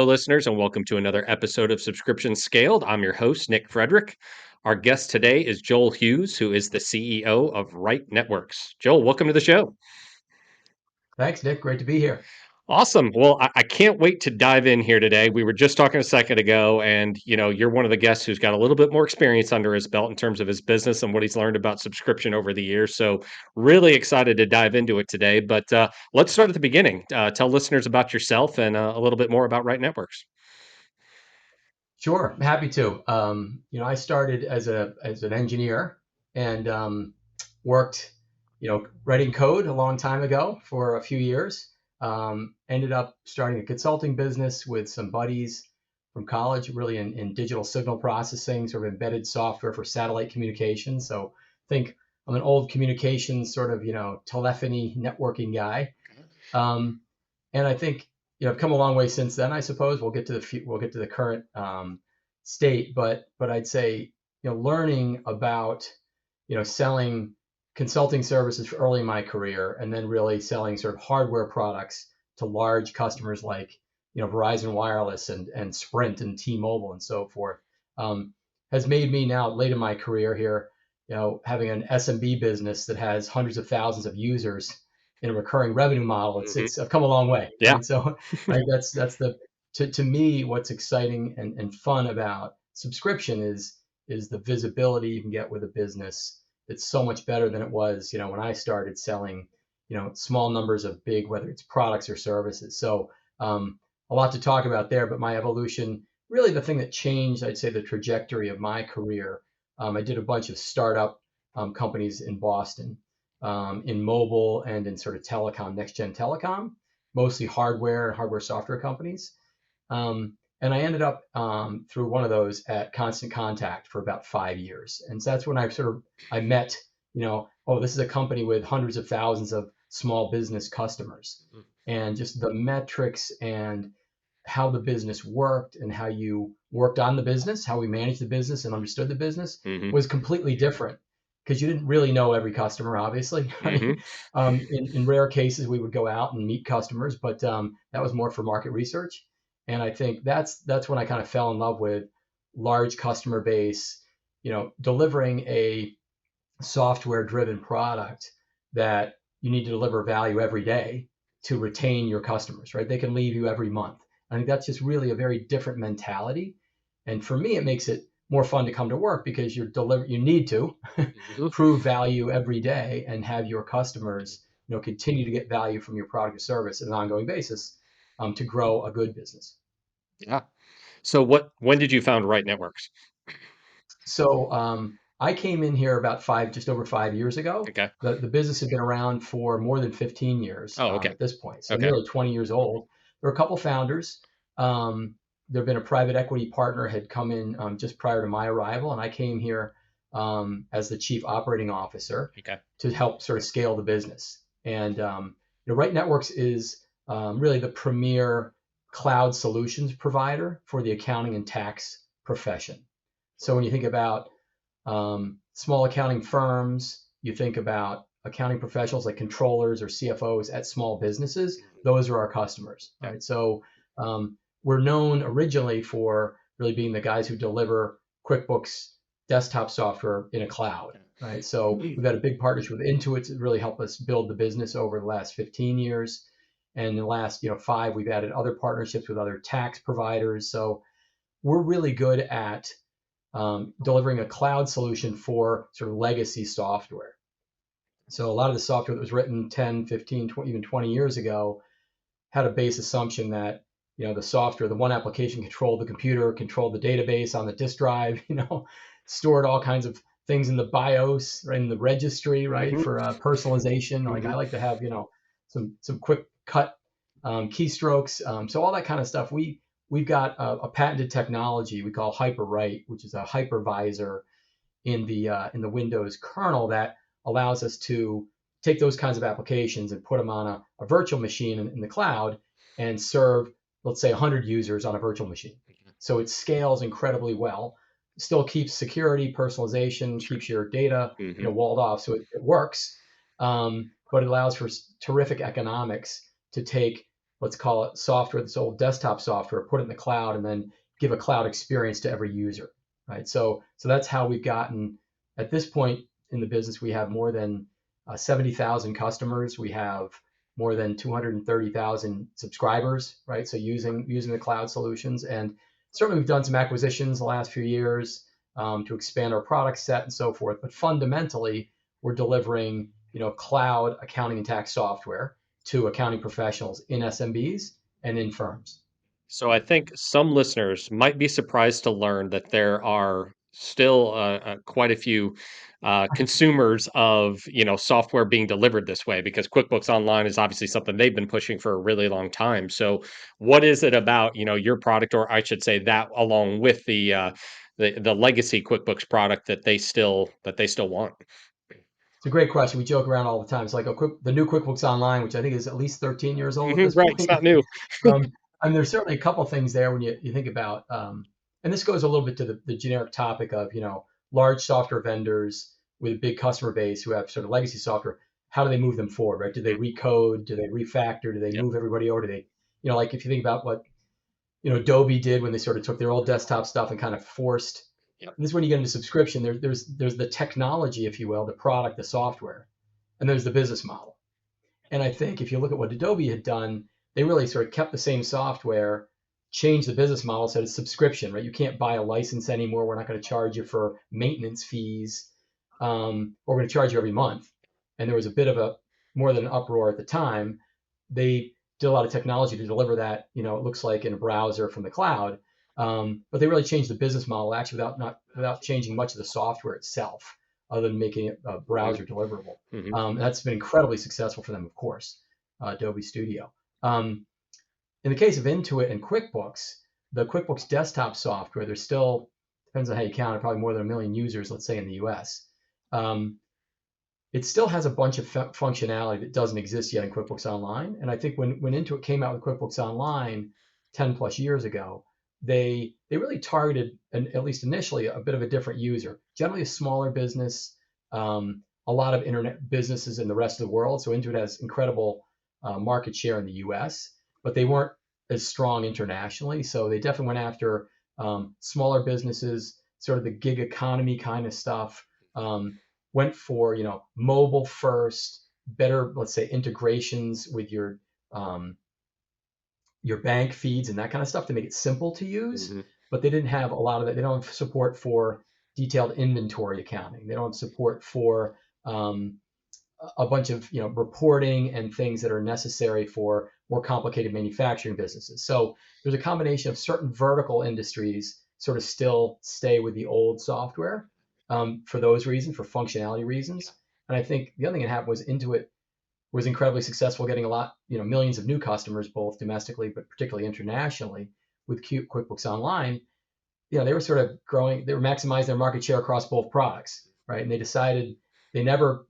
listeners, and welcome to another episode of Subscription Scaled. I'm your host, Nick Frederick. Our guest today is Joel Hughes, who is the CEO of Right Networks. Joel, welcome to the show. Thanks, Nick. Great to be here. Awesome. Well, I can't wait to dive in here today. We were just talking a second ago, and you're one of the guests who's got a little bit more experience under his belt in terms of his business and what he's learned about subscription over the years. So, really excited to dive into it today. But let's start at the beginning. Tell listeners about yourself and a little bit more about Right Networks. Sure, I'm happy to. I started as an engineer and worked, writing code a long time ago for a few years. Ended up starting a consulting business with some buddies from college, really in digital signal processing, sort of embedded software for satellite communications. So think I'm an old communications sort of, telephony networking guy. And I think I've come a long way since then. I suppose we'll get to the current state, but I'd say learning about selling consulting services early in my career, and then really selling sort of hardware products to large customers like Verizon Wireless and Sprint and T-Mobile and so forth, has made me now late in my career here, having an SMB business that has hundreds of thousands of users in a recurring revenue model. It's I've come a long way, Yeah. right? So I think that's the to me what's exciting and fun about subscription is the visibility you can get with a business. It's so much better than it was, when I started selling, small numbers of big, whether it's products or services. So a lot to talk about there, but my evolution, really the thing that changed, I'd say, the trajectory of my career. I did a bunch of startup companies in Boston, in mobile and in sort of telecom, next gen telecom, mostly hardware and hardware software companies. And I ended up through one of those at Constant Contact for about 5 years. And so that's when I met, oh, this is a company with hundreds of thousands of small business customers. And just the metrics and how the business worked and how you worked on the business, how we managed the business and understood the business was completely different, because you didn't really know every customer, obviously. Right? In rare cases, we would go out and meet customers, but that was more for market research. And I think that's when I kind of fell in love with large customer base, delivering a software-driven product that you need to deliver value every day to retain your customers, right? They can leave you every month. I think that's just really a very different mentality. And for me, it makes it more fun to come to work, because you need to prove value every day and have your customers, continue to get value from your product or service on an ongoing basis, to grow a good business. Yeah. So when did you found Right Networks? So I came in here about just over 5 years ago. Okay. The business had been around for more than 15 years Oh, okay. at this point, so Okay. nearly 20 years old. There were a couple founders. There had been a private equity partner had come in just prior to my arrival, and I came here as the chief operating officer Okay. to help sort of scale the business. And Right Networks is really the premier cloud solutions provider for the accounting and tax profession. So when you think about small accounting firms, you think about accounting professionals like controllers or CFOs at small businesses, those are our customers, right? So we're known originally for really being the guys who deliver QuickBooks desktop software in a cloud, right? So we've had a big partnership with Intuit to really help us build the business over the last 15 years. And in the last 5, we've added other partnerships with other tax providers. So we're really good at delivering a cloud solution for sort of legacy software. So a lot of the software that was written 10, 15, 20, even 20 years ago had a base assumption that the software, the one application, controlled the computer, controlled the database on the disk drive, stored all kinds of things in the BIOS, right, in the registry, right, for personalization. Like I like to have some quick cut keystrokes. So all that kind of stuff. We've got a patented technology we call HyperWrite, which is a hypervisor in the Windows kernel that allows us to take those kinds of applications and put them on a virtual machine in the cloud and serve, let's say, 100 users on a virtual machine. So it scales incredibly well, still keeps security, personalization, keeps your data walled off, so it works, but it allows for terrific economics to take let's call it software, this old desktop software, put it in the cloud, and then give a cloud experience to every user, right? So that's how we've gotten. At this point in the business, we have more than 70,000 customers. We have more than 230,000 subscribers, right? So using the cloud solutions, and certainly we've done some acquisitions the last few years to expand our product set and so forth. But fundamentally, we're delivering cloud accounting and tax software to accounting professionals in SMBs and in firms. So I think some listeners might be surprised to learn that there are still quite a few consumers of software being delivered this way because QuickBooks Online is obviously something they've been pushing for a really long time. So what is it about your product, or I should say that along with the legacy QuickBooks product that they still want? It's a great question. We joke around all the time. It's like the new QuickBooks Online, which I think is at least 13 years old at this Right, it's point. not new. And there's certainly a couple things there when you think about, and this goes a little bit to the generic topic of, large software vendors with a big customer base who have sort of legacy software. How do they move them forward, right? Do they recode? Do they refactor? Do they Yep, move everybody over? Do they, like if you think about what, Adobe did when they sort of took their old desktop stuff and kind of forced, yep, and this is when you get into subscription, there's the technology, if you will, the product, the software, and there's the business model. And I think if you look at what Adobe had done, they really sort of kept the same software, changed the business model, said it's subscription, right? You can't buy a license anymore. We're not going to charge you for maintenance fees. We're going to charge you every month. And there was a bit of a more than an uproar at the time. They did a lot of technology to deliver that, it looks like in a browser from the cloud. But they really changed the business model actually without changing much of the software itself, other than making it hmm browser deliverable. hmm That's been incredibly successful for them, of course, Adobe Studio. In the case of Intuit and QuickBooks, the QuickBooks desktop software, there's still, depends on how you count it, probably more than 1 million users, let's say in the US. Um, it still has a bunch of functionality that doesn't exist yet in QuickBooks Online. And I think when Intuit came out with QuickBooks Online 10 plus years ago, they really targeted, at least initially, a bit of a different user, generally a smaller business, a lot of internet businesses in the rest of the world. So Intuit has incredible market share in the US, but they weren't as strong internationally. So they definitely went after smaller businesses, sort of the gig economy kind of stuff. Went for mobile first, better, let's say, integrations with your bank feeds and that kind of stuff to make it simple to use. hmm But they didn't have a lot of that. They don't have support for detailed inventory accounting. They don't have support for um, a bunch of reporting and things that are necessary for more complicated manufacturing businesses. So there's a combination of certain vertical industries sort of still stay with the old software for those reasons, for functionality reasons. And I think the other thing that happened was Intuit was incredibly successful, getting a lot, millions of new customers, both domestically but particularly internationally, with QuickBooks Online. They were sort of growing, they were maximizing their market share across both products, right? And they decided they never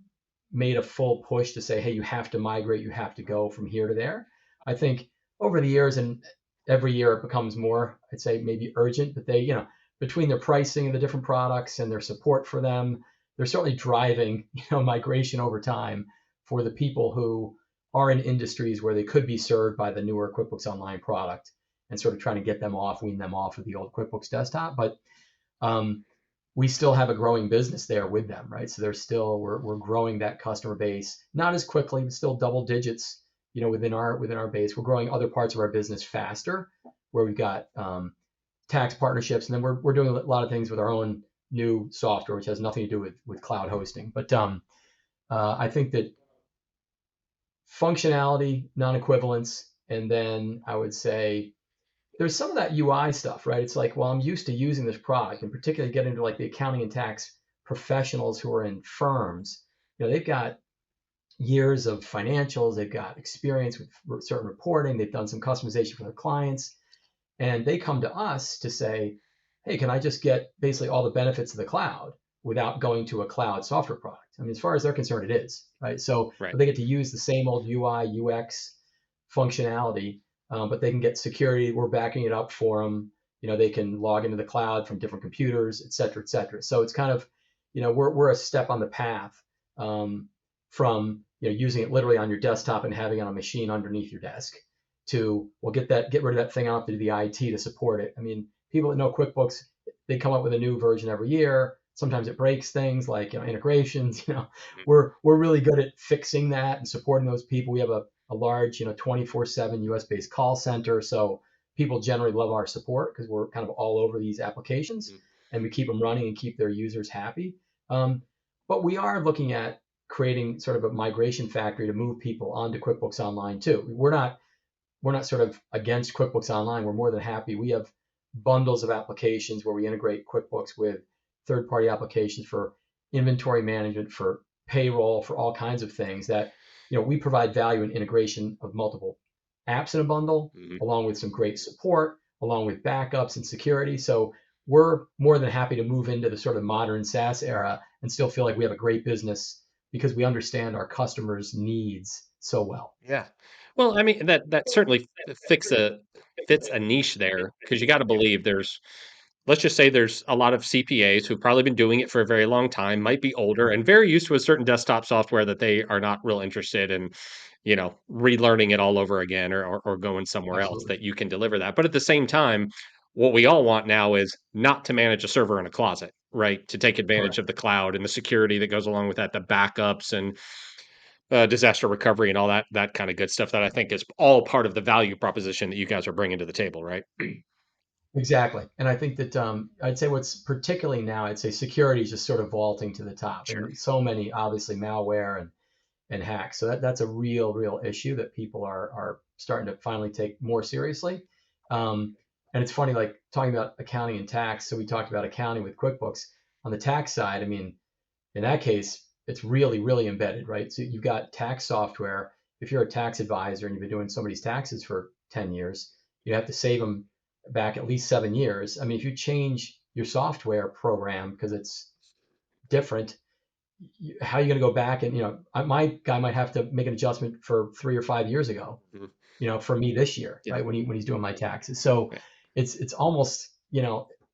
made a full push to say, hey, you have to migrate, you have to go from here to there. I think over the years and every year it becomes more, I'd say maybe urgent, but they, between their pricing of the different products and their support for them, they're certainly driving, migration over time for the people who are in industries where they could be served by the newer QuickBooks Online product and sort of trying to get them off, wean them off of the old QuickBooks desktop. But um, we still have a growing business there with them, right? So we're growing that customer base, not as quickly, but still double digits, within our base. We're growing other parts of our business faster, where we've got tax partnerships, and then we're doing a lot of things with our own new software, which has nothing to do with cloud hosting. But I think that functionality, non-equivalence, and then I would say there's some of that UI stuff, right? It's like, well, I'm used to using this product, and particularly getting into like the accounting and tax professionals who are in firms. They've got years of financials, they've got experience with certain reporting, they've done some customization for their clients, and they come to us to say, hey, can I just get basically all the benefits of the cloud without going to a cloud software product? I mean, as far as they're concerned, it is, right? So, Right. but they get to use the same old UI, UX functionality, but they can get security. We're backing it up for them. They can log into the cloud from different computers, et cetera, et cetera. So it's kind of, we're a step on the path from, using it literally on your desktop and having it on a machine underneath your desk to, well, get rid of that thing. I have to do the IT to support it. I mean, people that know QuickBooks, they come up with a new version every year. Sometimes it breaks things like, integrations. Mhm. We're really good at fixing that and supporting those people. We have a large, 24/7 US based call center. So people generally love our support because we're kind of all over these applications, Mhm. and we keep them running and keep their users happy. Um, but we are looking at creating sort of a migration factory to move people onto QuickBooks Online too. We're not sort of against QuickBooks Online. We're more than happy. We have bundles of applications where we integrate QuickBooks with third-party applications for inventory management, for payroll, for all kinds of things that, we provide value in integration of multiple apps in a bundle, Mhm. along with some great support, along with backups and security. So we're more than happy to move into the sort of modern SaaS era and still feel like we have a great business because we understand our customers' needs so well. Yeah. Well, I mean, that certainly fits a niche there because you gotta believe there's let's just say there's a lot of CPAs who've probably been doing it for a very long time, might be older, and very used to a certain desktop software that they are not real interested in, relearning it all over again or going somewhere else Absolutely. that you can deliver that. But at the same time, what we all want now is not to manage a server in a closet, right? To take advantage of Correct. the cloud and the security that goes along with that, the backups and disaster recovery and all that kind of good stuff that I think is all part of the value proposition that you guys are bringing to the table, right? Exactly. And I think that I'd say what's particularly now, I'd say security is just sort of vaulting to the top, Sure. and so many obviously malware and hacks. So that's a real issue that people are starting to finally take more seriously. And it's funny, like talking about accounting and tax. So we talked about accounting with QuickBooks. On the tax side, I mean, in that case, it's really embedded, right? So you've got tax software. If you're a tax advisor and you've been doing somebody's taxes for 10 years, you have to save them back at least 7 years. I mean, if you change your software program because it's different, how are you going to go back and, my guy might have to make an adjustment for 3 or 5 years ago, Mhm. for me this year, Yeah. right? When he's doing my taxes. So Yeah. it's almost,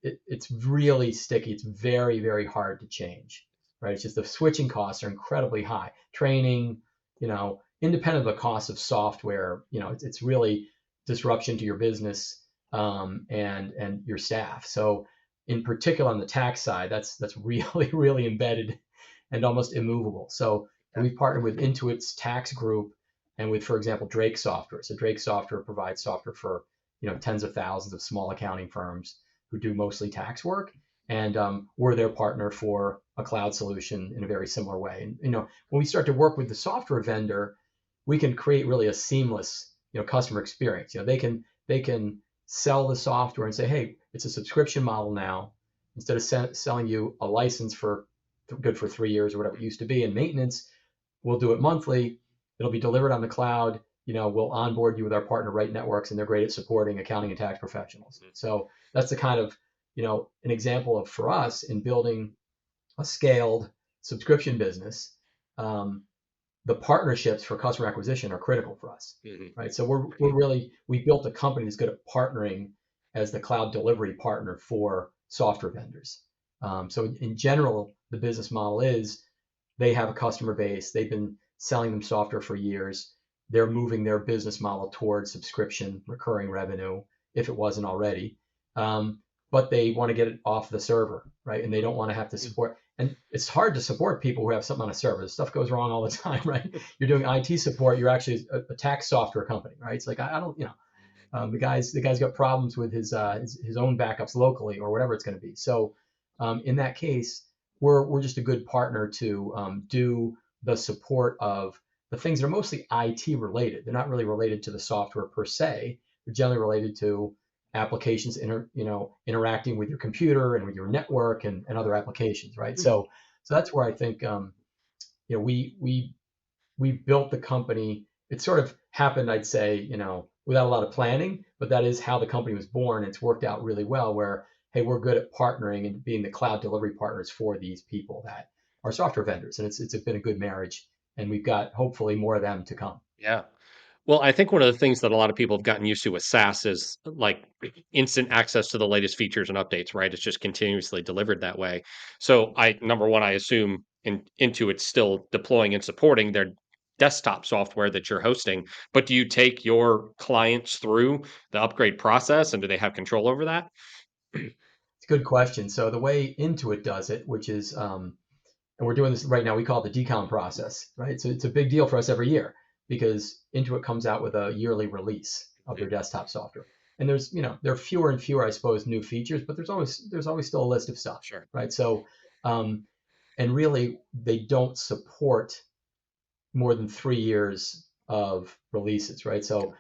it's really sticky. It's very hard to change, right? It's just the switching costs are incredibly high. Training, independent of the cost of software, it's really disruption to your business, and your staff. So in particular on the tax side, that's really embedded and almost immovable. So Yeah. we've partnered with Intuit's tax group and with, for example, Drake Software. So Drake Software provides software for, tens of thousands of small accounting firms who do mostly tax work, and we're their partner for a cloud solution in a very similar way. And when we start to work with the software vendor, we can create really a seamless, customer experience. They can sell the software and say, hey, it's a subscription model now. Instead of selling you a license for good for 3 years or whatever it used to be, and maintenance, we'll do it monthly. It'll be delivered on the cloud. We'll onboard you with our partner Right Networks, and they're great at supporting accounting and tax professionals. Mhm. So that's the kind of, an example of, for us, in building a scaled subscription business. Um, the partnerships for customer acquisition are critical for us, Mhm. right? So we built a company that's good at partnering as the cloud delivery partner for software vendors. So in general, the business model is they have a customer base. They've been selling them software for years. They're moving their business model towards subscription, recurring revenue, if it wasn't already. But they want to get it off the server, right? And they don't want to have to support. And it's hard to support people who have something on a server. Stuff goes wrong all the time, right? You're doing IT support. You're actually a tax software company, right? It's like I don't, the guy's got problems with his own backups locally or whatever it's going to be. So in that case, we're just a good partner to do the support of the things that are mostly IT related. They're not really related to the software per se. They're generally related to applications interacting with your computer and with your network and other applications, right? So that's where I think we built the company. It sort of happened, I'd say, without a lot of planning, but that is how the company was born. It's worked out really well where, hey, we're good at partnering and being the cloud delivery partners for these people that are software vendors. And it's been a good marriage. And we've got hopefully more of them to come. Yeah. Well, I think one of the things that a lot of people have gotten used to with SaaS is like instant access to the latest features and updates, right? It's just continuously delivered that way. So number one, I assume into it's still deploying and supporting their desktop software that you're hosting, but do you take your clients through the upgrade process, and do they have control over that? It's a good question. So the way Intuit does it, which is, and we're doing this right now, we call it the decom process, right? So it's a big deal for us every year because Intuit comes out with a yearly release of Mhm. their desktop software. And there's, there are fewer and fewer, I suppose, new features, but there's always still a list of stuff, Sure. right? So, um, and really, they don't support more than 3 years of releases, right? So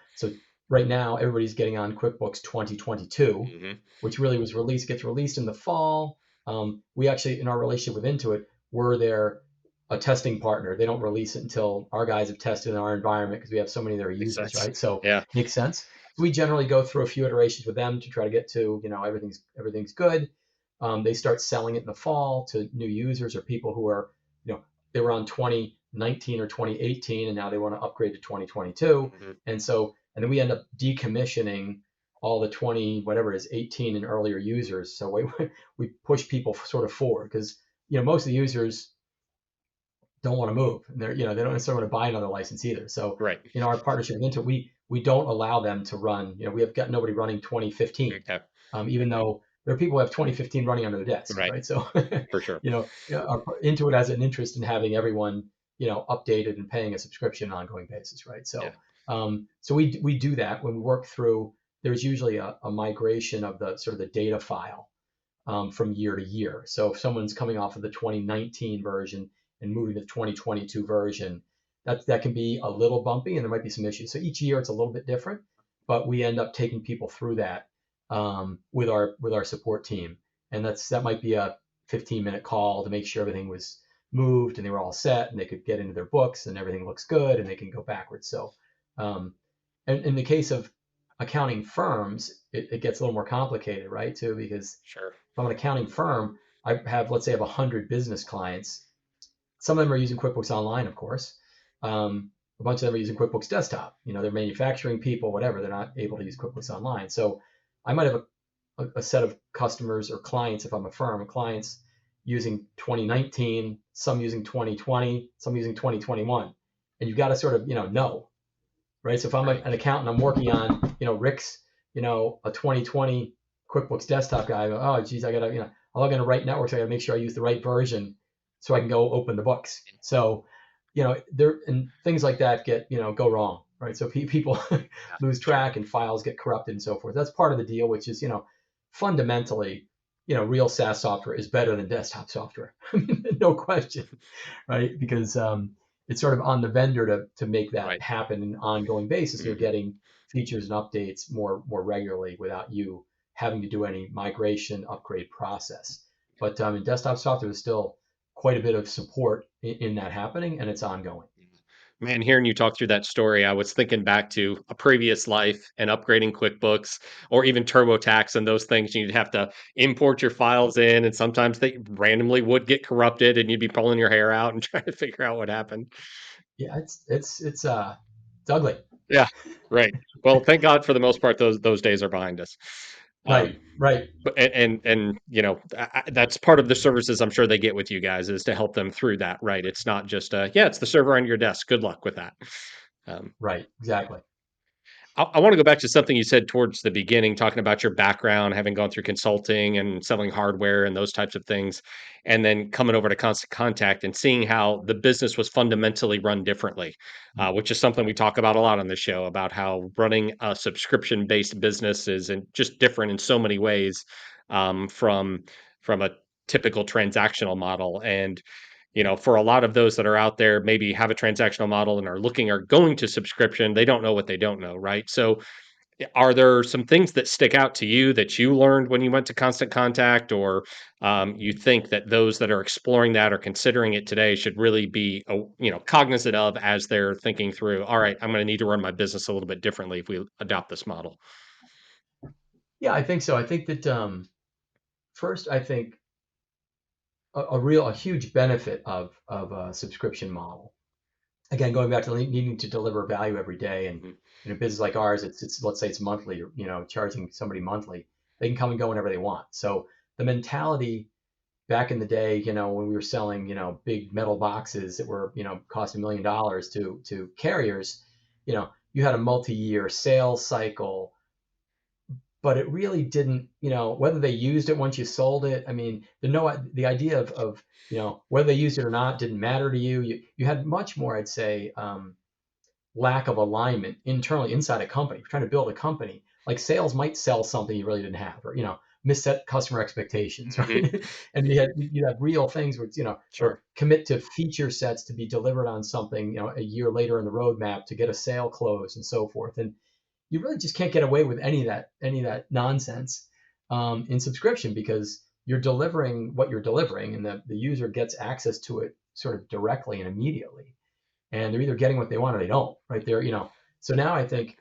right now everybody's getting on QuickBooks 2022, Mhm. which really gets released in the fall. We actually, in our relationship with Intuit, we're their a testing partner. They don't release it until our guys have tested in our environment because we have so many of their Makes users, sense. right? So Yeah. makes sense. So we generally go through a few iterations with them to try to get to, everything's good. They start selling it in the fall to new users or people who are, they were on 2019 or 2018 and now they want to upgrade to 2022. Mhm. And then we end up decommissioning all the 20, whatever it is, 18 and earlier users. So we push people sort of forward because, most of the users don't want to move, and they don't necessarily want to buy another license either. So, Right. our partnership with Intuit, we don't allow them to run. We have got nobody running 2015, Okay. even though there are people who have 2015 running under their desk, Right. right? So, For sure. Intuit has an interest in having everyone, updated and paying a subscription on an ongoing basis, right? Yeah. So we do that when we work through. There's usually a migration of the sort of the data file from year to year. So if someone's coming off of the 2019 version and moving to the 2022 version, that can be a little bumpy and there might be some issues. So each year it's a little bit different, but we end up taking people through that with our support team, and that might be a 15-minute call to make sure everything was moved and they were all set and they could get into their books and everything looks good and they can go backwards. So, and in the case of accounting firms, it gets a little more complicated, right? Too, because Sure. if I'm an accounting firm, let's say I have 100 business clients. Some of them are using QuickBooks Online, of course. A bunch of them are using QuickBooks Desktop. They're manufacturing people, whatever. They're not able to use QuickBooks Online. So I might have a set of customers or clients, if I'm a firm, clients using 2019, some using 2020, some using 2021. And you've got to sort of, know, right? So if I'm Right. an accountant, I'm working on, Rick's, a 2020 QuickBooks Desktop guy. I go, oh, geez, I gotta, I log into Right Network, so I gotta make sure I use the right version so I can go open the books. So, there and things like that go wrong, right? So people Yeah. lose Sure. track and files get corrupted and so forth. That's part of the deal, which is, fundamentally, real SaaS software is better than desktop software, no question, right? Because it's sort of on the vendor to make that Right. happen on an ongoing basis. They're Mhm. getting features and updates more regularly without you having to do any migration upgrade process. But in desktop software, there's still quite a bit of support in that happening, and it's ongoing. Man, hearing you talk through that story, I was thinking back to a previous life and upgrading QuickBooks or even TurboTax and those things. You'd have to import your files in, and sometimes they randomly would get corrupted, and you'd be pulling your hair out and trying to figure out what happened. Yeah, it's ugly. Yeah, right. Well, thank God for the most part, those days are behind us. Right, Um, right. but that's part of the services I'm sure they get with you guys is to help them through that, right? It's not just yeah, it's the server on your desk. Good luck with that. Um, Right, exactly. I want to go back to something you said towards the beginning, talking about your background, having gone through consulting and selling hardware and those types of things, and then coming over to Constant Contact and seeing how the business was fundamentally run differently, which is something we talk about a lot on the show about how running a subscription-based business is just different in so many ways from a typical transactional model. And for a lot of those that are out there, maybe have a transactional model and are going to subscription, they don't know what they don't know, right? So, are there some things that stick out to you that you learned when you went to Constant Contact, or you think that those that are exploring that or considering it today should really be, cognizant of as they're thinking through? All right, I'm going to need to run my business a little bit differently if we adopt this model. Yeah, I think so. I think that first, I think a huge benefit of a subscription model. Again, going back to needing to deliver value every day, and Mhm. in a business like ours, it's let's say it's monthly, charging somebody monthly, they can come and go whenever they want. So the mentality back in the day, when we were selling, big metal boxes that were, cost $1 million to carriers, you had a multi-year sales cycle, but it really didn't, whether they used it once you sold it. I mean, the idea of whether they used it or not didn't matter to you. You had much more, I'd say, lack of alignment internally inside a company. If you're trying to build a company, like sales might sell something you really didn't have, or misset customer expectations, Hmm. right? And you have real things where Sure. or commit to feature sets to be delivered on something, a year later in the roadmap to get a sale closed and so forth. And you really just can't get away with any of that nonsense in subscription, because you're delivering what you're delivering, and the user gets access to it sort of directly and immediately, and they're either getting what they want or they don't, right there. So now I think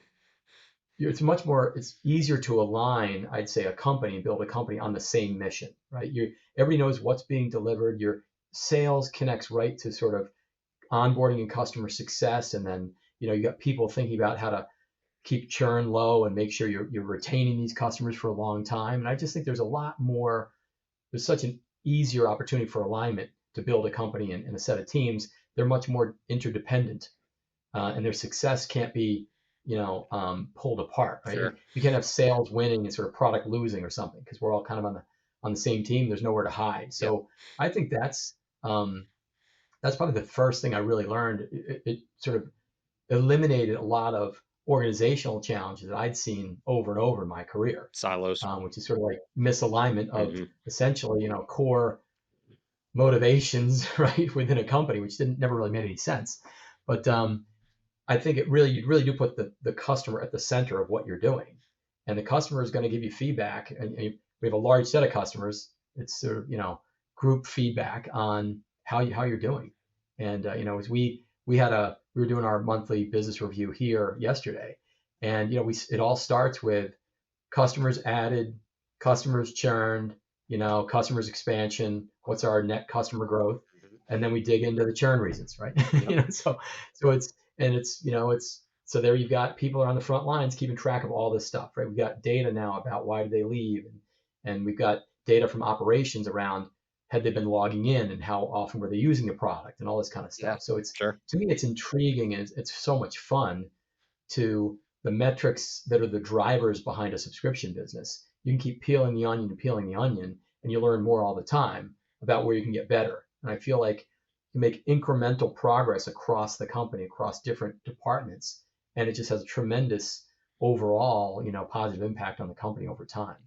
it's easier to align, I'd say, a company, build a company on the same mission, right? Everybody knows what's being delivered. Your sales connects right to sort of onboarding and customer success, and then you got people thinking about how to keep churn low and make sure you're retaining these customers for a long time. And I just think there's such an easier opportunity for alignment to build a company and a set of teams. They're much more interdependent, and their success can't be, pulled apart, right? Sure. You can't have sales winning and sort of product losing or something, because we're all kind of on the same team. There's nowhere to hide. Yep. So I think that's probably the first thing I really learned. It sort of eliminated a lot of organizational challenges that I'd seen over and over in my career, Silos. which is sort of like misalignment of Hmm. essentially, core motivations, right, within a company, which didn't never really made any sense. But I think you really do put the customer at the center of what you're doing, and the customer is going to give you feedback. And we have a large set of customers. It's sort of group feedback on how you're doing. And as we were doing our monthly business review here yesterday, and it all starts with customers added, customers churned, customers expansion, what's our net customer growth, and then we dig into the churn reasons, right? Yep. So it's so there you've got people are on the front lines keeping track of all this stuff, right? We've got data now about why did they leave, and we've got data from operations around had they been logging in and how often were they using the product and all this kind of Yeah. stuff. So it's Sure. to me it's intriguing, and it's so much fun to the metrics that are the drivers behind a subscription business. You can keep peeling the onion and peeling the onion, and you learn more all the time about where you can get better. And I feel like you make incremental progress across the company, across different departments, and it just has a tremendous overall, positive impact on the company over time.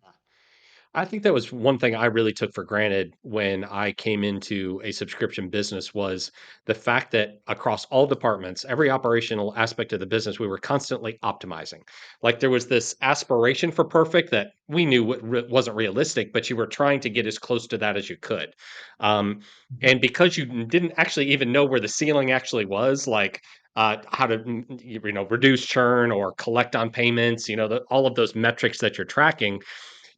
I think that was one thing I really took for granted when I came into a subscription business was the fact that across all departments, every operational aspect of the business, we were constantly optimizing. Like there was this aspiration for perfect that we knew wasn't realistic, but you were trying to get as close to that as you could. Um, and because you didn't actually even know where the ceiling actually was, like how to reduce churn or collect on payments, all of those metrics that you're tracking,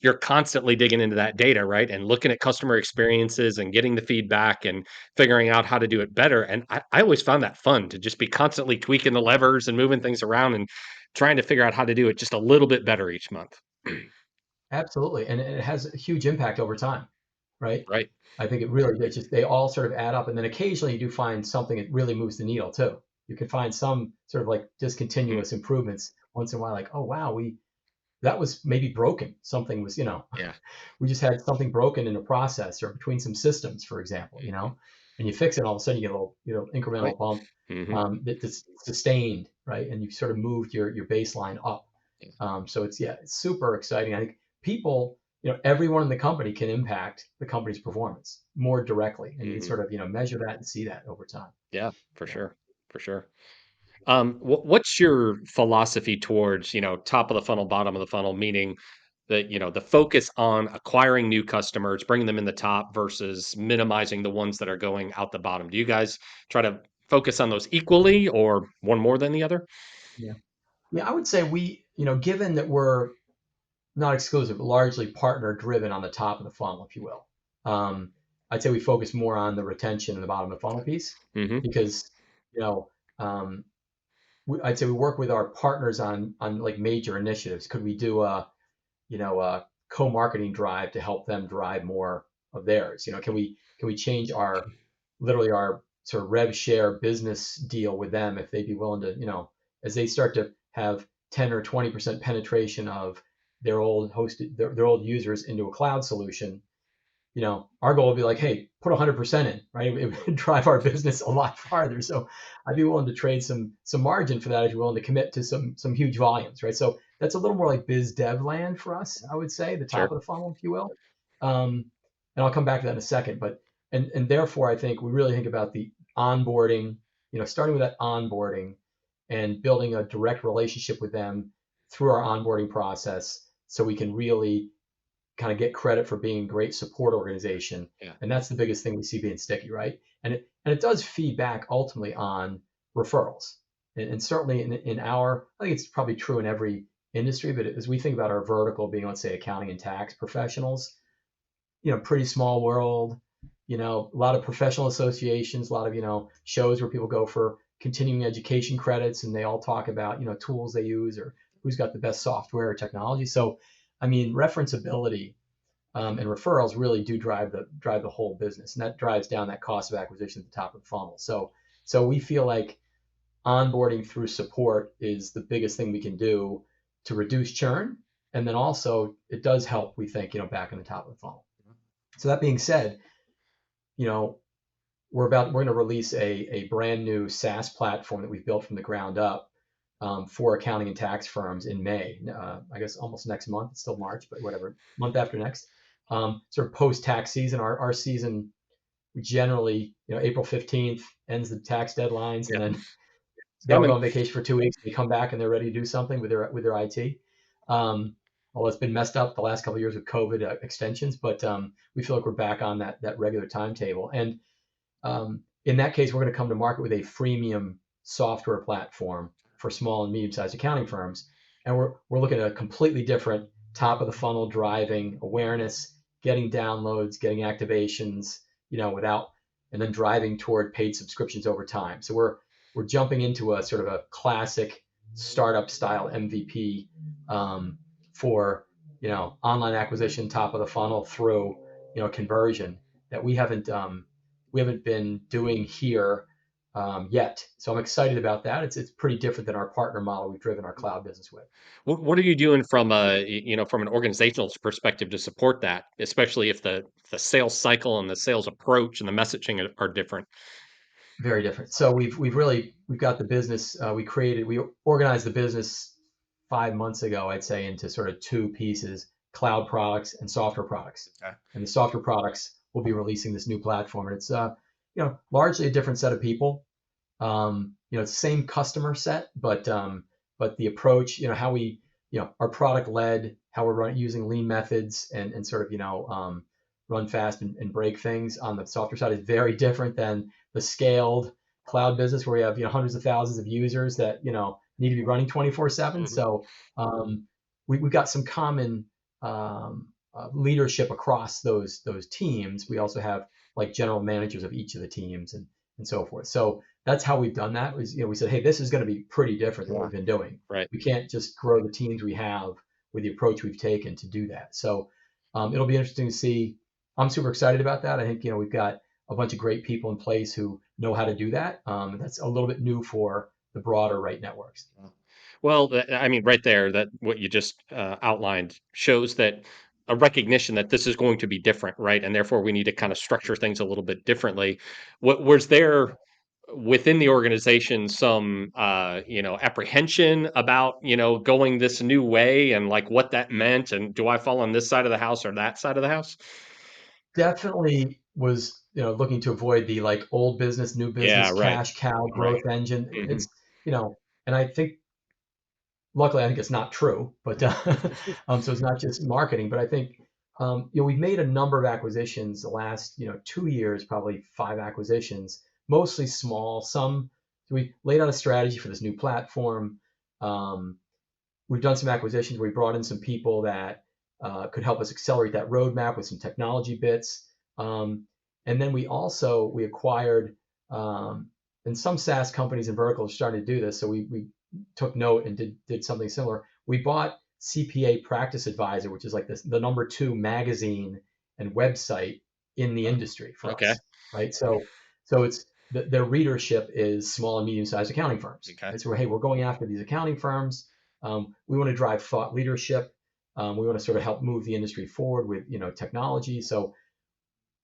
you're constantly digging into that data, right? And looking at customer experiences and getting the feedback and figuring out how to do it better. And I always found that fun to just be constantly tweaking the levers and moving things around and trying to figure out how to do it just a little bit better each month. Absolutely, and it has a huge impact over time, right? Right. I think it really they all sort of add up, and then occasionally you do find something that really moves the needle too. You can find some sort of like Mm. discontinuous improvements once in a while, like, oh wow, we that was maybe broken. Something was, Yeah. we just had something broken in a process or between some systems, for example, Mhm. and you fix it, and all of a sudden you get a little, Right. incremental bump Hmm. that's sustained, right? And you've sort of moved your baseline up. Yeah. So it's super exciting. I think people, everyone in the company can impact the company's performance more directly, and you can Hmm. sort of, measure that and see that over time. Yeah, for Yeah. sure. For sure. What's your philosophy towards, top of the funnel, bottom of the funnel, meaning that, the focus on acquiring new customers, bringing them in the top versus minimizing the ones that are going out the bottom? Do you guys try to focus on those equally or one more than the other? Yeah. Yeah. I would say given that we're not exclusive, but largely partner driven on the top of the funnel, if you will. I'd say we focus more on the retention and the bottom of the funnel piece, Hmm. because, you know, um, I'd say we work with our partners on like major initiatives. Could we do a co-marketing drive to help them drive more of theirs? Can we change our literally our sort of rev share business deal with them if they'd be willing to, as they start to have 10 or 20% penetration of their old users into a cloud solution, our goal would be like, hey, put 100% in, right? It would drive our business a lot farther. So I'd be willing to trade some margin for that if you're willing to commit to some huge volumes, right? So that's a little more like biz dev land for us, I would say, the top Sure. of the funnel, if you will. And I'll come back to that in a second. But and therefore, I think we really think about the onboarding, starting with that onboarding and building a direct relationship with them through our onboarding process, so we can really kind of get credit for being a great support organization. Yeah. And that's the biggest thing we see being sticky, right? And it does feed back ultimately on referrals. And certainly I think it's probably true in every industry, but as we think about our vertical being, let's say, accounting and tax professionals, pretty small world, a lot of professional associations, a lot of, shows where people go for continuing education credits, and they all talk about, tools they use or who's got the best software or technology. So, I mean, referenceability and referrals really do drive the whole business, and that drives down that cost of acquisition at the top of the funnel. So we feel like onboarding through support is the biggest thing we can do to reduce churn, and then also it does help, we think, back in the top of the funnel. So that being said, you know, we're going to release a brand new SaaS platform that we've built from the ground up for accounting and tax firms in May. I guess almost next month. It's still March, but whatever, month after next. Sort of post tax season. Our season generally, April 15th ends the tax deadlines, and Yeah. then It's they all go coming. on vacation for 2 weeks. They come back and they're ready to do something with their IT. Although it's been messed up the last couple of years with COVID extensions, but we feel like we're back on that regular timetable. And in that case, we're going to come to market with a freemium software platform for small and medium-sized accounting firms, and we're looking at a completely different top of the funnel, driving awareness, getting downloads, getting activations, without, and then driving toward paid subscriptions over time. So we're jumping into a sort of a classic startup style MVP for online acquisition, top of the funnel through conversion that we haven't been doing here yet. So I'm excited about that. It's pretty different than our partner model we've driven our cloud business with. What are you doing from a, from an organizational perspective to support that, especially if the sales cycle and the sales approach and the messaging are different? Very different. So we've got the business. We organized the business 5 months ago, I'd say, into sort of two pieces: cloud products and software products. Okay. And the software products will be releasing this new platform, and it's largely a different set of people. It's the same customer set, but the approach, how we, our product led, how we're using lean methods and sort of, run fast and break things on the software side is very different than the scaled cloud business where you have, hundreds of thousands of users that, need to be running 24/7. Mhm. So we've got some common leadership across those teams. We also have like general managers of each of the teams and so forth. So that's how we've done that. Was, we said, hey, this is going to be pretty different than what Yeah. we've been doing. Right. We can't just grow the teams we have with the approach we've taken to do that. So it'll be interesting to see. I'm super excited about that. I think we've got a bunch of great people in place who know how to do that. That's a little bit new for the broader Right networks. Well, I mean, right there, that what you just outlined shows that a recognition that this is going to be different, right? And therefore, we need to kind of structure things a little bit differently. What was there within the organization some apprehension about going this new way and like what that meant, and do I fall on this side of the house or that side of the house? Definitely was looking to avoid the like old business, new Yeah, business, right, cash cow right. growth engine. Hmm. And I think luckily, I think it's not true, but so it's not just marketing. But I think we've made a number of acquisitions the last 2 years, probably 5 acquisitions, mostly small. So we laid out a strategy for this new platform. Um, we've done some acquisitions. We brought in some people that could help us accelerate that roadmap with some technology bits. And then we acquired, and some SaaS companies and verticals are starting to do this. So we took note and did something similar. We bought CPA Practice Advisor, which is like the number 2 magazine and website in the industry for Okay. us, right? So it's their readership is small and medium sized accounting firms, Okay. right? So hey, we're going after these accounting firms. We want to drive thought leadership. We want to sort of help move the industry forward with technology. So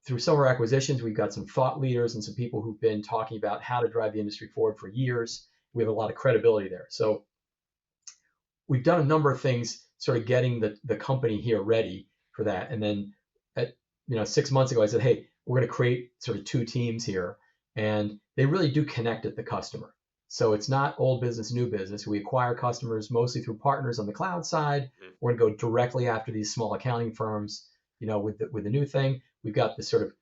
through some of our acquisitions, we've got some thought leaders and some people who've been talking about how to drive the industry forward for years. We have a lot of credibility there. So we've done a number of things sort of getting the company here ready for that. And then at 6 months ago, I said, hey, we're going to create sort of two teams here. And they really do connect at the customer. So it's not old business, new business. We acquire customers mostly through partners on the cloud side. Mhm. We're going to go directly after these small accounting firms, with the new thing. We've got this sort of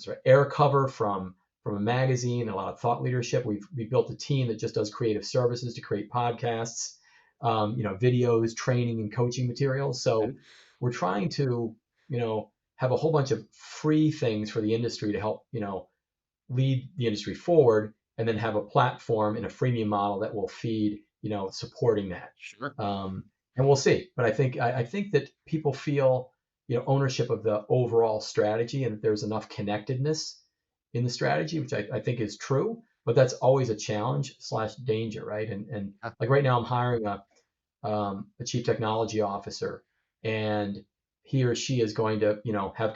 sort of air cover from a magazine and a lot of thought leadership. We built a team that just does creative services to create podcasts, videos, training, and coaching materials. So we're trying to have a whole bunch of free things for the industry to help lead the industry forward, and then have a platform in a freemium model that will feed supporting that. Sure. And we'll see. But I think that people feel ownership of the overall strategy, and that there's enough connectedness in the strategy, which I think is true. But that's always a challenge slash danger, right? And Uh, like right now, I'm hiring a chief technology officer, and he or she is going to have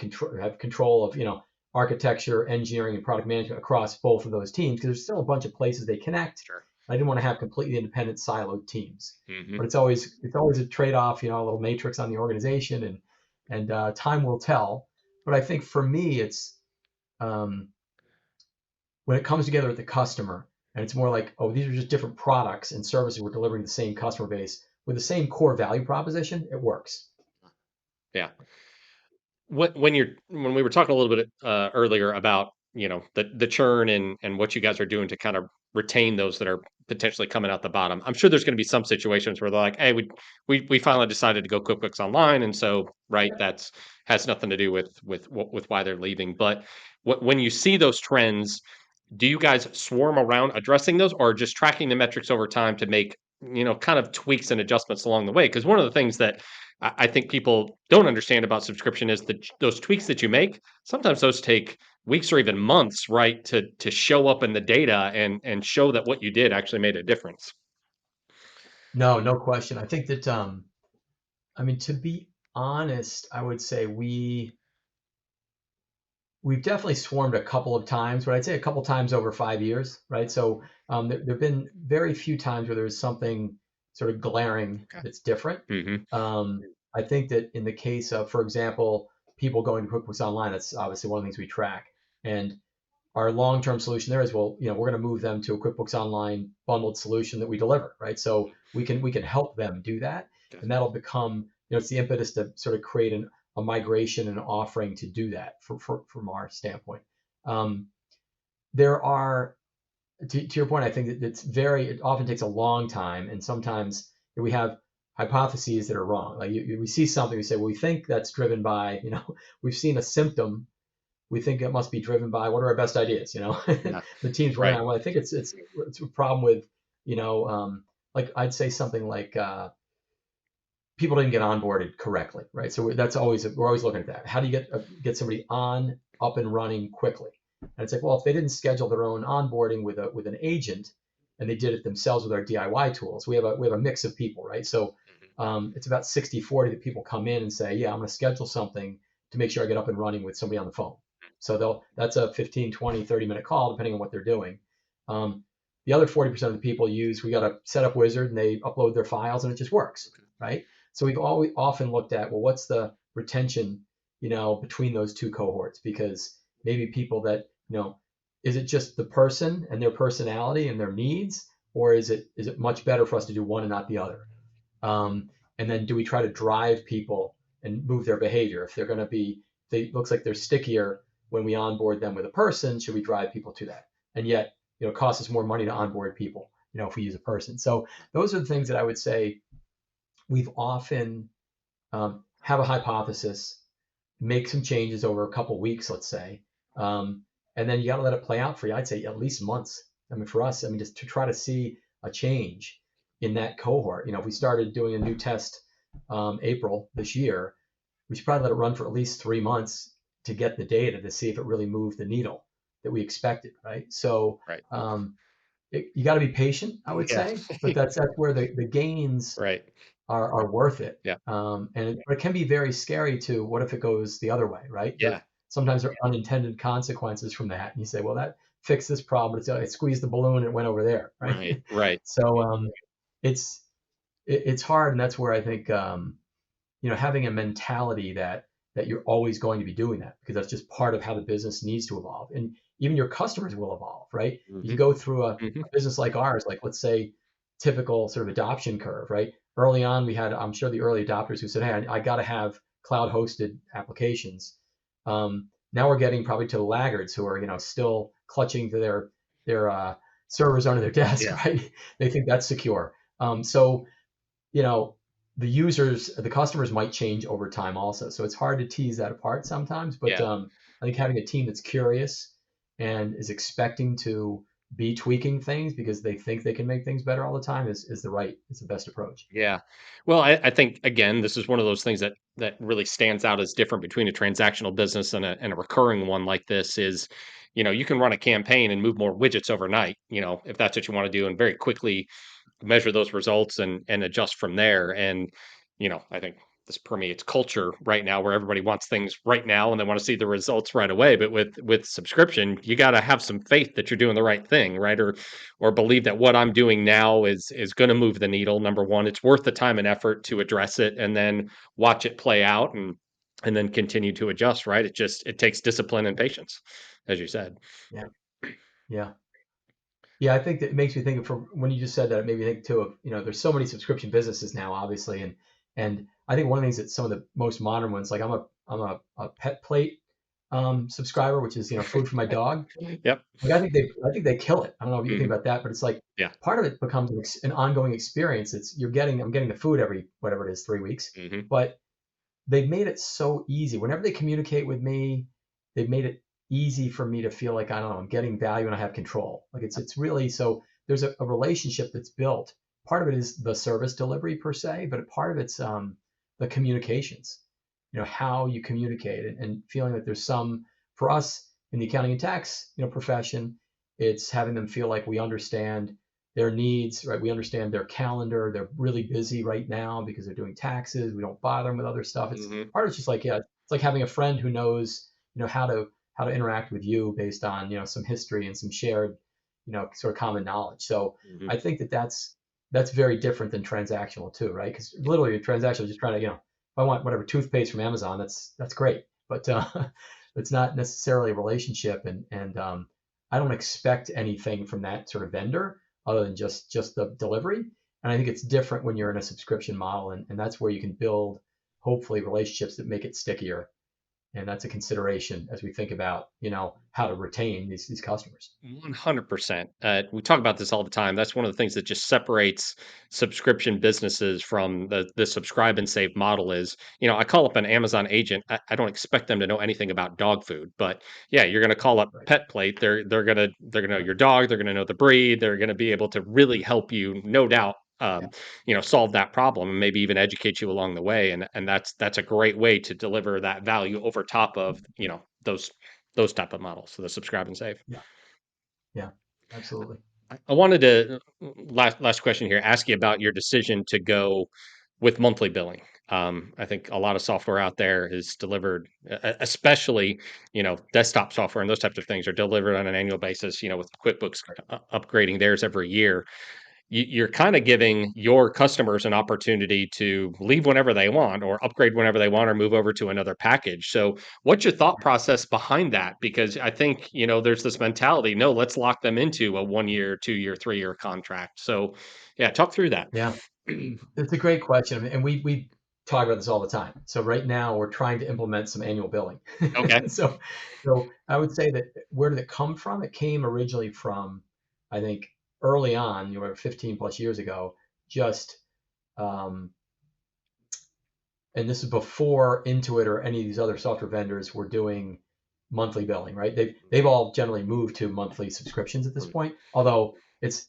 control of architecture, engineering, and product management across both of those teams, because there's still a bunch of places they connect. Sure. I didn't want to have completely independent siloed teams, Hmm. but it's always a trade off, a little matrix on the organization, and time will tell. But I think for me, it's um, when it comes together with the customer, and it's more like, oh, these are just different products and services we're delivering to the same customer base with the same core value proposition, it works. Yeah. When we were talking a little bit earlier about the churn and what you guys are doing to kind of retain those that are potentially coming out the bottom, I'm sure there's going to be some situations where they're like, hey, we finally decided to go QuickBooks Online, and so right, that's has nothing to do with why they're leaving. But when you see those trends, do you guys swarm around addressing those, or just tracking the metrics over time to make kind of tweaks and adjustments along the way? Because one of the things that I think people don't understand about subscription is that those tweaks that you make, sometimes those take weeks or even months, right, to show up in the data and show that what you did actually made a difference. No, no question. I think that I mean, to be honest, I would say we've definitely swarmed a couple of times, but I'd say a couple times over 5 years, right? So there have been very few times where there's something sort of glaring Okay. that's different. Hmm. Um, I think that in the case of, for example, people going to QuickBooks Online, that's obviously one of the things we track. And our long-term solution there is, well, we're going to move them to a QuickBooks Online bundled solution that we deliver, right? So we can help them do that, Okay. and that'll become, it's the impetus to sort of create a migration and offering to do that from our standpoint. Um, there are, to your point, I think that it often takes a long time, and sometimes we have hypotheses that are wrong. Like we see something, we say, well, we think that's driven by, we've seen a symptom, we think it must be driven by what are our best ideas, Yeah. the team's working Right. on. Well, I think it's a problem with, like I'd say something like people didn't get onboarded correctly, right? So we're always looking at that. How do you get somebody on up and running quickly? And it's like, well, if they didn't schedule their own onboarding with an agent, and they did it themselves with our DIY tools, we have a mix of people, right? So Hmm. it's about 60-40 that people come in and say, yeah, I'm going to schedule something to make sure I get up and running with somebody on the phone. So that's a 15, 20, 30-minute call, depending on what they're doing. Um, the other 40% of the people we got a setup wizard, and they upload their files, and it just works, right? So we've always often looked at, well, what's the retention, between those two cohorts? Because maybe people that, is it just the person and their personality and their needs, or is it much better for us to do one and not the other? And then do we try to drive people and move their behavior? If they're going to be, they looks like they're stickier when we onboard them with a person, should we drive people to that? And yet, it costs us more money to onboard people, if we use a person. So those are the things that I would say we've often have a hypothesis, make some changes over a couple weeks, let's say, um, and then you got to let it play out for you. I'd say at least months. I mean, for us, I mean, just to try to see a change in that cohort. If we started doing a new test April this year, we should probably let it run for at least 3 months, to get the data to see if it really moved the needle that we expected, right? So Right. you got to be patient, I would Yeah. say, but that's where the gains Right. are worth it. Yeah. But it can be very scary too. What if it goes the other way, right? Yeah. Sometimes there are unintended consequences from that, and you say, well, that fixed this problem. It squeezed the balloon and it went over there, right? Right. Right. So it's it's hard, and that's where I think having a mentality that you're always going to be doing that because that's just part of how the business needs to evolve, and even your customers will evolve, right? You Hmm. can go through a Hmm. business like ours, like let's say typical sort of adoption curve, right? Early on, we had, I'm sure, the early adopters who said, hey, I got to have cloud hosted applications. Now we're getting probably to the laggards who are still clutching to their servers under their desk, Yeah. right? They think that's secure. So you know, the customers might change over time also. So it's hard to tease that apart sometimes. But Yeah. I think having a team that's curious and is expecting to be tweaking things because they think they can make things better all the time is the best approach. Yeah. Well, I think again, this is one of those things that really stands out as different between a transactional business and a recurring one like this is, you can run a campaign and move more widgets overnight, if that's what you want to do, and very quickly measure those results and adjust from there. And I think this permeates culture right now, where everybody wants things right now and they want to see the results right away. But with subscription, you got to have some faith that you're doing the right thing, right? Or believe that what I'm doing now is going to move the needle. Number one, it's worth the time and effort to address it, and then watch it play out, and then continue to adjust. Right? It takes discipline and patience, as you said. Yeah, yeah. Yeah, I think that it makes me think of, from when you just said that, it made me think too of, there's so many subscription businesses now, obviously, and I think one of the things that some of the most modern ones, like I'm a pet plate subscriber, which is food for my dog. Yep. Like I think they kill it. I don't know if you think Hmm. about that, but it's like Yeah. part of it becomes an ongoing experience. I'm getting the food every whatever it is, 3 weeks, Hmm. but they've made it so easy. Whenever they communicate with me, they've made it easy for me to feel like, I don't know, I'm getting value and I have control. Like it's really, so there's a relationship that's built. Part of it is the service delivery per se, but a part of it's the communications. How you communicate, and feeling that there's some, for us in the accounting and tax profession, it's having them feel like we understand their needs, right? We understand their calendar. They're really busy right now because they're doing taxes. We don't bother them with other stuff. It's Hmm. part of it's just like, yeah, it's like having a friend who knows, how to interact with you based on, some history and some shared, sort of common knowledge. So Hmm. I think that's very different than transactional too, right? Because literally transactional is just trying to, if I want whatever toothpaste from Amazon, that's great. But it's not necessarily a relationship, and I don't expect anything from that sort of vendor other than just the delivery. And I think it's different when you're in a subscription model, and that's where you can build hopefully relationships that make it stickier. And that's a consideration as we think about how to retain these customers. 100%. We talk about this all the time. That's one of the things that just separates subscription businesses from the subscribe and save model is, I call up an Amazon agent. I don't expect them to know anything about dog food, but yeah, you're going to call up Right. Pet Plate. They're going to know Yeah. your dog. They're going to know the breed. They're going to be able to really help you, no doubt. Yeah. Solve that problem and maybe even educate you along the way. And that's a great way to deliver that value over top of, those type of models. So the subscribe and save. Yeah. Yeah. Absolutely. I wanted to last question here, ask you about your decision to go with monthly billing. I think a lot of software out there is delivered, especially desktop software and those types of things are delivered on an annual basis. With QuickBooks Right. upgrading theirs every year, you're kind of giving your customers an opportunity to leave whenever they want or upgrade whenever they want or move over to another package. So, what's your thought process behind that? Because I think, there's this mentality, no, let's lock them into a 1 year, 2 year, 3 year contract. So, yeah, talk through that. Yeah. It's a great question, and we talk about this all the time. So right now we're trying to implement some annual billing. Okay. so so I would say that, where did it come from? It came originally from, I think, early on, 15 plus years ago, just um, and this is before Intuit or any of these other software vendors were doing monthly billing, right? They've all generally moved to monthly subscriptions at this Mhm. point. Although it's,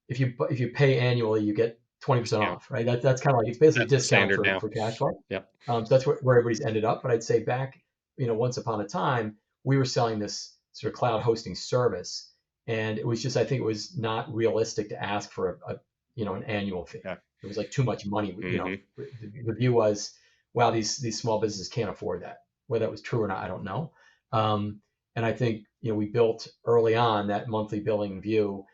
if you pay annually, you get 20% Discount. off, right? That's kind of like, it's basically a That's the discount standard for now. for cash flow. Yep. So that's where everybody's ended up. But I'd say back once upon a time, we were selling this sort of cloud hosting service, and it was just, I think it was not realistic to ask for an annual fee. Yeah. It was like too much money. Hmm. The view was, wow, these small businesses can't afford that. Whether that was true or not, I don't know. Um, and I think we built early on that monthly billing view,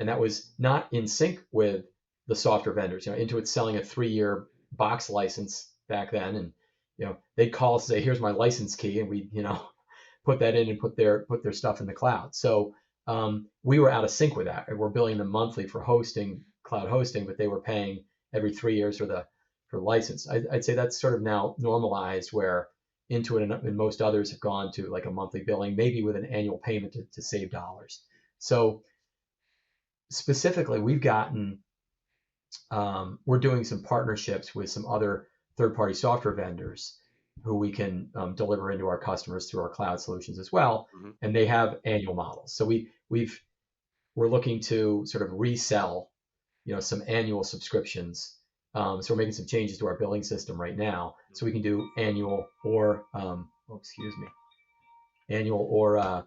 and that was not in sync with the software vendors. Intuit's selling a 3-year box license back then, and they'd call say, "Here's my license key," and we put that in and put their stuff in the cloud. So we were out of sync with that. And we're billing them monthly for hosting, cloud hosting, but they were paying every 3 years for license. I'd say that's sort of now normalized, where Intuit and most others have gone to like a monthly billing, maybe with an annual payment to save dollars. So specifically, we're doing some partnerships with some other third-party software vendors who we can deliver into our customers through our cloud solutions as well, Hmm. and they have annual models. So we're looking to sort of resell, some annual subscriptions. So we're making some changes to our billing system right now, so we can do annual or annual or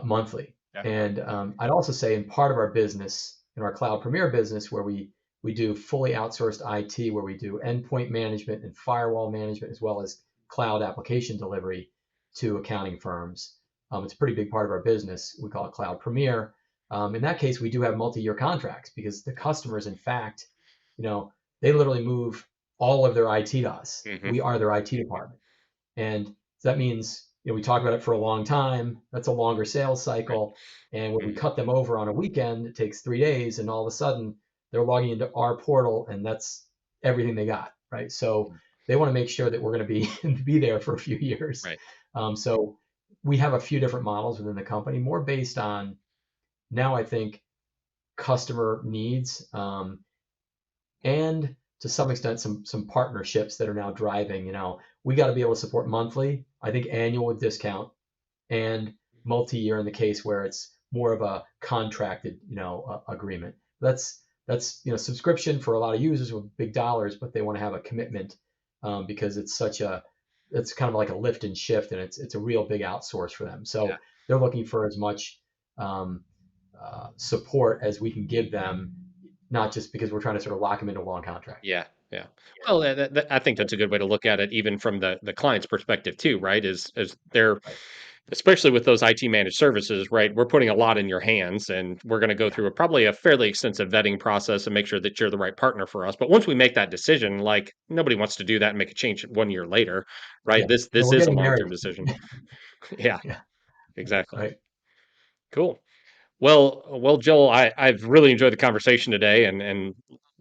monthly. Yeah. And I'd also say, in part of our business, in our Cloud Premier business, where we do fully outsourced IT, where we do endpoint management and firewall management, as well as cloud application delivery to accounting firms. It's a pretty big part of our business. We call it Cloud Premier. In that case, we do have multi-year contracts, because the customers, in fact, they literally move all of their IT to us. Hmm. We are their IT department. And that means, we talk about it for a long time. That's a longer sales Right. cycle. And when we Hmm. cut them over on a weekend, it takes 3 days, and all of a sudden they're logging into our portal, and that's everything they got, right? So they want to make sure that we're going to be there for a few years. Right. So we have a few different models within the company, more based on, now I think, customer needs, and to some extent some partnerships that are now driving. We got to be able to support monthly. I think annual with discount, and multi-year in the case where it's more of a contracted agreement. Subscription for a lot of users with big dollars, but they want to have a commitment, because it's kind of like a lift and shift, and it's a real big outsource for them. Yeah. So they're looking for as much um, support as we can give them, not just because we're trying to sort of lock them into a long contract. Yeah, yeah. Well, I think that's a good way to look at it, even from the client's perspective too, right? Is they're, Right. especially with those IT managed services, right? We're putting a lot in your hands, and we're going to go Yeah. through probably a fairly extensive vetting process and make sure that you're the right partner for us. But once we make that decision, like, nobody wants to do that and make a change 1 year later, right? Yeah. This We're is a getting long married. term decision. Yeah, Yeah. exactly. Right. Cool. Well, Joel, I've really enjoyed the conversation today, and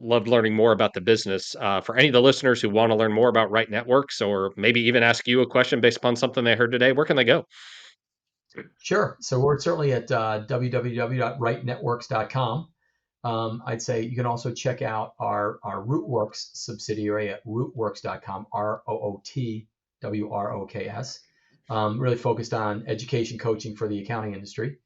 loved learning more about the business. For any of the listeners who want to learn more about Right Networks, or maybe even ask you a question based upon something they heard today, where can they go? Sure. So we're certainly at www.rightnetworks.com. I'd say you can also check out our RootWorks subsidiary at rootworks.com, RootWorks. Really focused on education coaching for the accounting industry.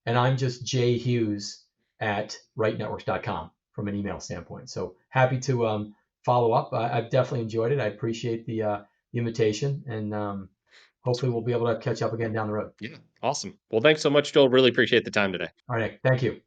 And I'm just J Hughes at rightnetworks.com from an email standpoint. So happy to follow up. I've definitely enjoyed it. I appreciate the invitation, and hopefully we'll be able to catch up again down the road. Yeah, awesome. Well, thanks so much, Joel. Really appreciate the time today. All right, Nick, thank you.